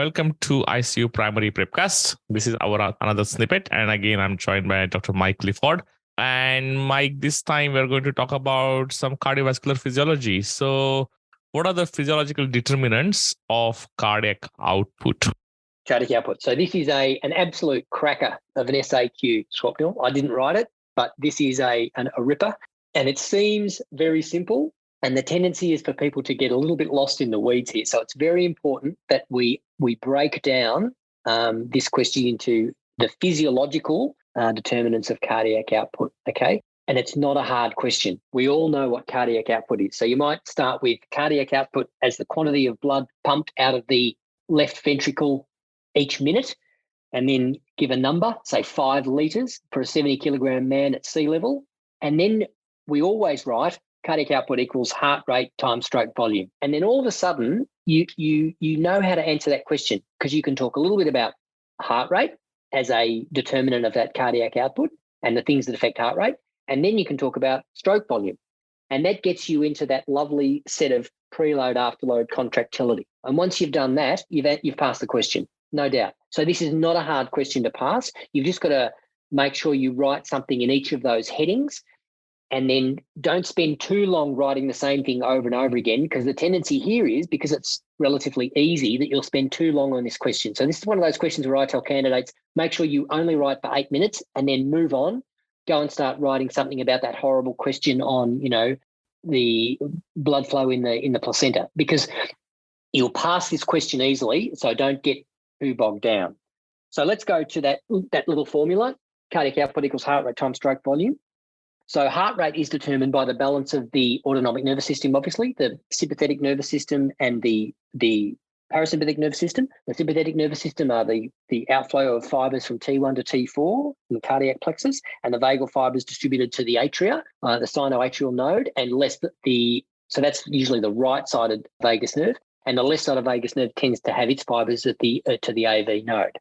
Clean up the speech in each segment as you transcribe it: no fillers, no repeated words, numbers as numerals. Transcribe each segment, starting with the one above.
welcome to ICU Primary Prepcast. This is our another snippet. And again, I'm joined by Dr. Mike Clifford. And Mike, this time we're going to talk about some cardiovascular physiology. So what are the physiological determinants of cardiac output? Cardiac output. So this is an absolute cracker of an SAQ, Swapnil. I didn't write it, but this is a ripper. And it seems very simple. And the tendency is for people to get a little bit lost in the weeds here. So it's very important that we break down this question into the physiological determinants of cardiac output, okay? And it's not a hard question. We all know what cardiac output is. So you might start with cardiac output as the quantity of blood pumped out of the left ventricle each minute, and then give a number, say 5 litres for a 70-kilogram man at sea level. And then we always write cardiac output equals heart rate times stroke volume. And then all of a sudden, you know how to answer that question, because you can talk a little bit about heart rate as a determinant of that cardiac output and the things that affect heart rate. And then you can talk about stroke volume. And that gets you into that lovely set of preload, afterload contractility. And once you've done that, you've passed the question, no doubt. So this is not a hard question to pass. You've just got to make sure you write something in each of those headings. And then don't spend too long writing the same thing over and over again, because the tendency here is, because it's relatively easy, that you'll spend too long on this question. So this is one of those questions where I tell candidates, make sure you only write for 8 minutes and then move on. Go and start writing something about that horrible question on, the blood flow in the placenta, because you'll pass this question easily. So don't get too bogged down. So let's go to that little formula. Cardiac output equals heart rate times stroke volume. So heart rate is determined by the balance of the autonomic nervous system, obviously, the sympathetic nervous system and the parasympathetic nervous system. The sympathetic nervous system are the outflow of fibres from T1 to T4 in the cardiac plexus, and the vagal fibres distributed to the atria, the sinoatrial node, and so that's usually the right-sided vagus nerve, and the left-sided vagus nerve tends to have its fibres to the AV node.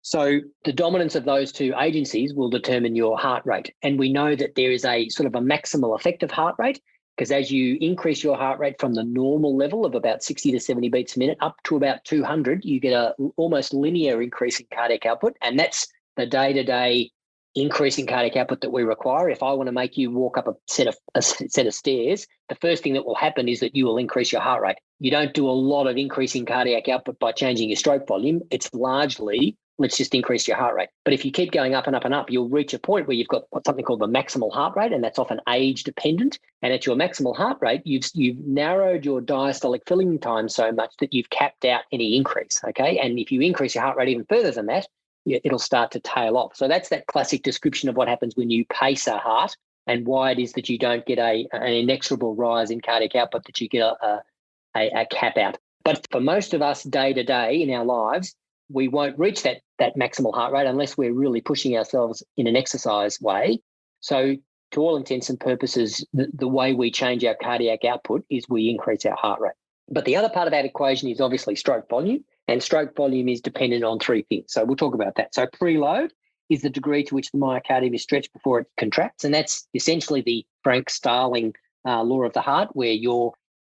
So the dominance of those two agencies will determine your heart rate. And we know that there is a sort of a maximal effective heart rate, because as you increase your heart rate from the normal level of about 60 to 70 beats a minute up to about 200, you get a almost linear increase in cardiac output. And that's the day-to-day increase in cardiac output that we require. If I want to make you walk up a set of stairs, the first thing that will happen is that you will increase your heart rate. You don't do a lot of increasing cardiac output by changing your stroke volume. It's largely, let's just increase your heart rate. But if you keep going up and up and up, you'll reach a point where you've got something called the maximal heart rate, and that's often age dependent. And at your maximal heart rate, you've narrowed your diastolic filling time so much that you've capped out any increase, okay? And if you increase your heart rate even further than that, it'll start to tail off. So that's that classic description of what happens when you pace a heart, and why it is that you don't get an inexorable rise in cardiac output, that you get a cap out. But for most of us day to day in our lives, we won't reach that maximal heart rate unless we're really pushing ourselves in an exercise way. So to all intents and purposes, the way we change our cardiac output is we increase our heart rate. But the other part of that equation is obviously stroke volume, and stroke volume is dependent on 3 things. So we'll talk about that. So preload is the degree to which the myocardium is stretched before it contracts, and that's essentially the Frank Starling law of the heart, where your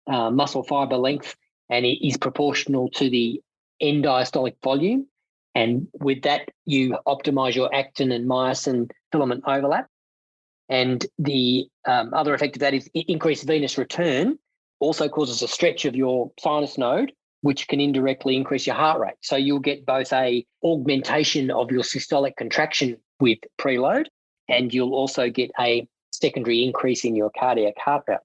muscle fibre length and it is proportional to the end diastolic volume. And with that, you optimize your actin and myosin filament overlap. And the other effect of that is increased venous return also causes a stretch of your sinus node, which can indirectly increase your heart rate. So you'll get both a augmentation of your systolic contraction with preload, and you'll also get a secondary increase in your cardiac heart rate.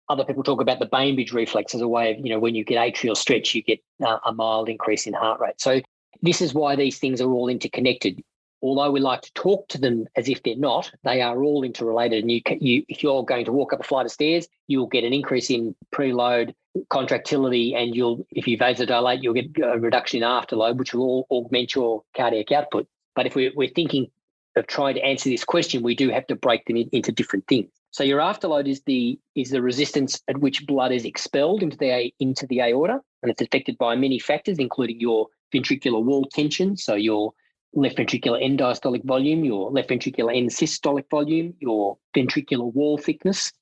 Other people talk about the Bainbridge reflex as a way of, when you get atrial stretch, you get a mild increase in heart rate. So this is why these things are all interconnected. Although we like to talk to them as if they're not, they are all interrelated. And if you're going to walk up a flight of stairs, you'll get an increase in preload contractility, and if you vasodilate, you'll get a reduction in afterload, which will all augment your cardiac output. But if we're thinking of trying to answer this question, we do have to break them into different things. So your afterload is the resistance at which blood is expelled into the aorta, and it's affected by many factors, including your ventricular wall tension, so your left ventricular end diastolic volume, your left ventricular end systolic volume, your ventricular wall thickness,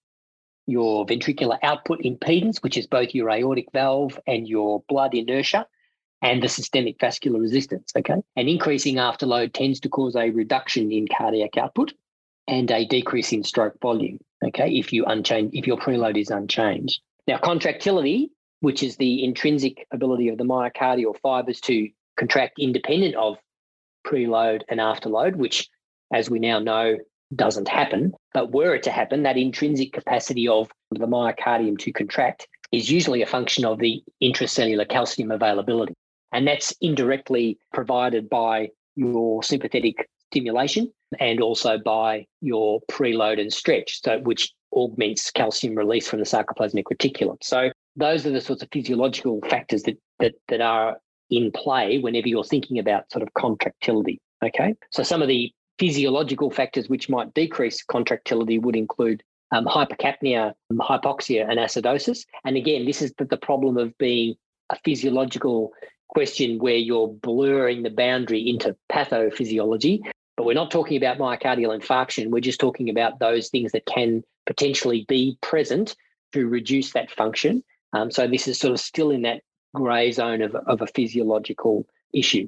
your ventricular output impedance, which is both your aortic valve and your blood inertia, and the systemic vascular resistance, okay? And increasing afterload tends to cause a reduction in cardiac output and a decrease in stroke volume, okay, if your preload is unchanged. Now, contractility, which is the intrinsic ability of the myocardial fibers to contract independent of preload and afterload, which, as we now know, doesn't happen. But were it to happen, that intrinsic capacity of the myocardium to contract is usually a function of the intracellular calcium availability. And that's indirectly provided by your sympathetic stimulation and also by your preload and stretch, so which augments calcium release from the sarcoplasmic reticulum. So those are the sorts of physiological factors that are in play whenever you're thinking about sort of contractility, okay? So some of the physiological factors which might decrease contractility would include hypercapnia, hypoxia, and acidosis. And again, this is the problem of being a physiological question where you're blurring the boundary into pathophysiology. But we're not talking about myocardial infarction. We're just talking about those things that can potentially be present to reduce that function. So this is sort of still in that grey zone of a physiological issue.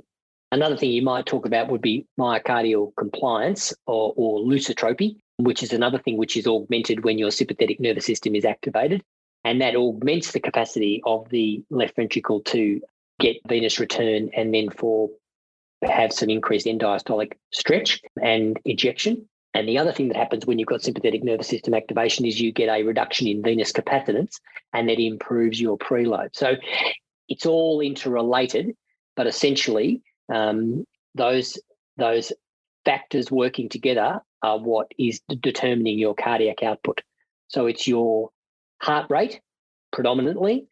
Another thing you might talk about would be myocardial compliance or lusitropy, which is another thing which is augmented when your sympathetic nervous system is activated. And that augments the capacity of the left ventricle to get venous return and then have some increased end-diastolic stretch and ejection. And the other thing that happens when you've got sympathetic nervous system activation is you get a reduction in venous capacitance, and that improves your preload. So it's all interrelated, but essentially those factors working together are what is determining your cardiac output. So it's your heart rate predominantly,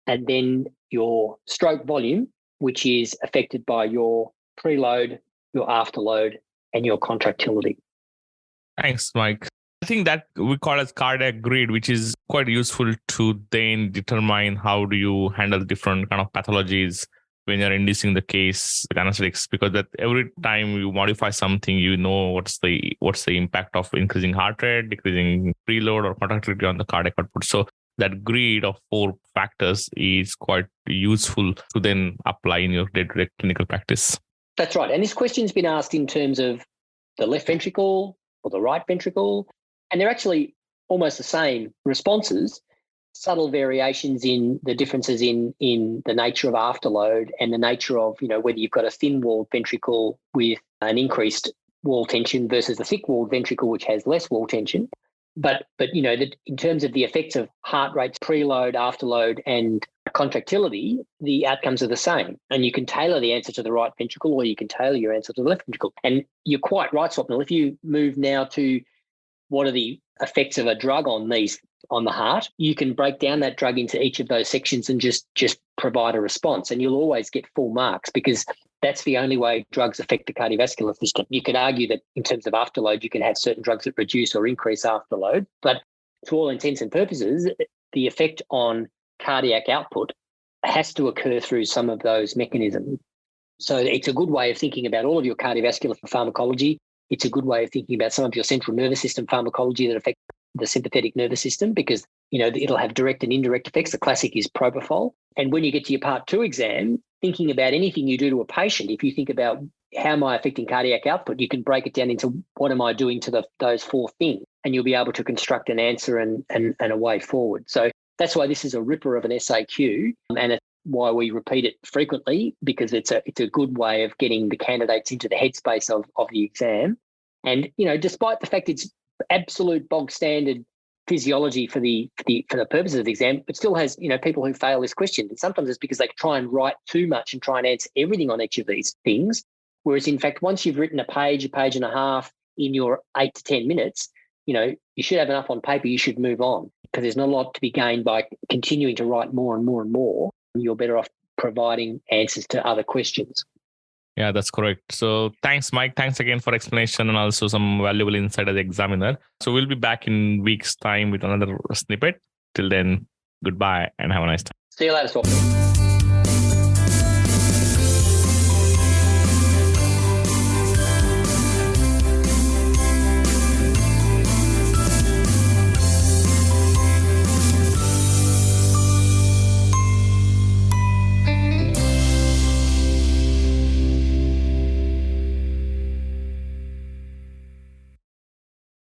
and then your stroke volume, which is affected by your preload, your afterload, and your contractility. Thanks, Mike. I think that we call as cardiac grid, which is quite useful to then determine how do you handle different kind of pathologies when you're inducing the case with anesthetics, because that every time you modify something, you know what's the impact of increasing heart rate, decreasing preload, or contractility on the cardiac output. So that grid of 4 factors is quite useful to then apply in your day-to-day clinical practice. That's right. And this question's been asked in terms of the left ventricle or the right ventricle, and they're actually almost the same responses, subtle variations in the differences in the nature of afterload and the nature of, whether you've got a thin-walled ventricle with an increased wall tension versus a thick-walled ventricle which has less wall tension. But that in terms of the effects of heart rates, preload, afterload, and contractility, the outcomes are the same. And you can tailor the answer to the right ventricle, or you can tailor your answer to the left ventricle. And you're quite right, Swapnil. If you move now to what are the effects of a drug on the heart, you can break down that drug into each of those sections and just provide a response. And you'll always get full marks, because that's the only way drugs affect the cardiovascular system. You could argue that in terms of afterload, you can have certain drugs that reduce or increase afterload, but to all intents and purposes, the effect on cardiac output has to occur through some of those mechanisms. So it's a good way of thinking about all of your cardiovascular pharmacology. It's a good way of thinking about some of your central nervous system pharmacology that affect the sympathetic nervous system, because it'll have direct and indirect effects. The classic is propofol. And when you get to your part 2 exam, thinking about anything you do to a patient, if you think about how am I affecting cardiac output, you can break it down into what am I doing to those 4 things, and you'll be able to construct an answer and a way forward. So that's why this is a ripper of an SAQ, and it's why we repeat it frequently, because it's a good way of getting the candidates into the headspace of the exam. And despite the fact it's absolute bog standard physiology for the purposes of the exam, but still has people who fail this question. And sometimes it's because they try and write too much and try and answer everything on each of these things. Whereas in fact, once you've written a page and a half in your 8 to 10 minutes, you should have enough on paper. You should move on, because there's not a lot to be gained by continuing to write more and more and more. You're better off providing answers to other questions. Yeah, that's correct. So thanks, Mike. Thanks again for explanation and also some valuable insight as examiner. So we'll be back in week's time with another snippet. Till then, goodbye and have a nice time. See you later, Swapnil.